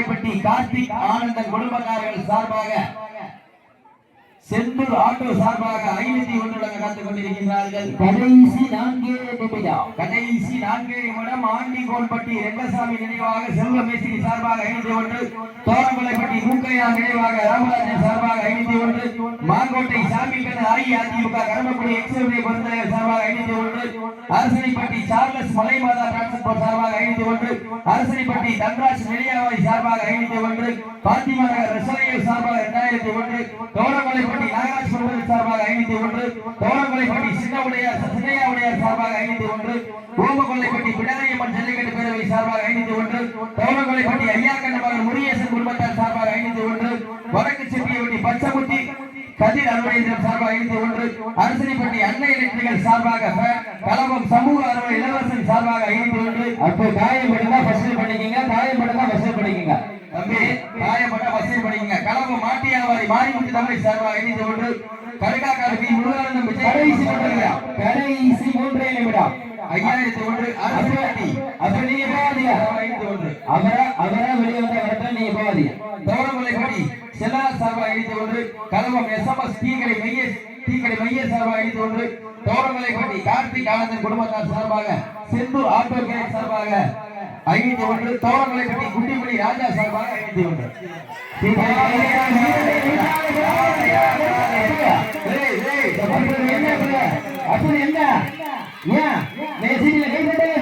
ஆட்டுக்கொல்லைப்பட்டி கார்த்திக் ஆனந்தன் குடும்பக்காரர்கள் சார்பாக செந்தூர் ஆட்டோ சார்பாக 501 காத்துக் கொண்டிருக்கிறார்கள். கடைசி 4 நிமிடம் ஆண்டிகோன்பட்டி ரெங்கசாமி நினைவாக செல்வமேசினி சார்பாக 501, தோரங்கொல்லைப்பட்டி மூக்கையா நினைவாக ராமராஜன் சார்பாக 501, மாங்கோட்டை சாமிக்கன் அஇஅதிமுக கருமக்குடி எக்ஸ்எல்ஏ பொருந்தலைவர் சார்பாக 501, அரசனைப்பட்டி சார்லஸ் மலைமாதா டிரான்ஸ்போர்ட் சார்பாக 501, அரசனைப்பட்டி தன்ராஜ் நெல்லியாவாய் சார்பாக 501, பாத்திமா நகர் ரசனையர் சார்பாக 2001, தோரங்கொல்லைப்பட்டி நாகராஜ் குடும்பத்தின் சார்பாக 501, தோரங்கொல்லைப்பட்டி சின்னையா உடையார் சார்பாக 501, ஓமகொல்லைப்பட்டி பிடாரியம்மன் ஜல்லிக்கட்டு பேரவை சார்பாக 501, தோரங்கொல்லைப்பட்டி ஐயாக்கண்ண மகன் முருகேசன் குடும்பத்தார் சார்பாக 501, வடக்கு செட்டியப்பட்டி பச்சமுத்தி கதிர் அலுவலகம் சார்பாக 501, அரசனைப்பட்டி அன்னை எலக்ட்ரிக்கல் சார்பாக கலவம் சமூக அலுவலக இளவரசன் சார்பாக 501. அப்போ காயப்பட்டா வசூல் பண்ணிக்கங்க, காயப்பட்டா வசூல் பண்ணிக்கங்க தம்பி, காயப்பட்டா வசூல் பண்ணிக்கங்க. கலவம் மாட்டியாவாரி மாரிமுத்து தமிழ் சார்பாக 501, கருகாக்காரதி முருகானந்தம் கடைசி 3 நிமிடம் 5001, அரசனைப்பட்டி அப்ப நீங்க போவாதீங்க 501, அவரா வெளியே வந்த வரட்ட நீங்க போவாதீங்க. தோரங்கொல்லைப்பட்டி செல்லா சார்பாக 501, கலவம் எஸ்எம்எஸ் தீக்கடை மைய சார்பாக 501, தோரங்கொல்லைப்பட்டி கார்த்திக் ஆனந்தன் குடும்பத்தார் சார்பாக செந்தூர் ஆட்டோ கேட் சார்பாக 501, தோரங்கொல்லைப்பட்டி குட்டிமணி ராஜா சார்பாக 501. அப்படி என்ன ஏன் மேசினில கை தட்டுங்க,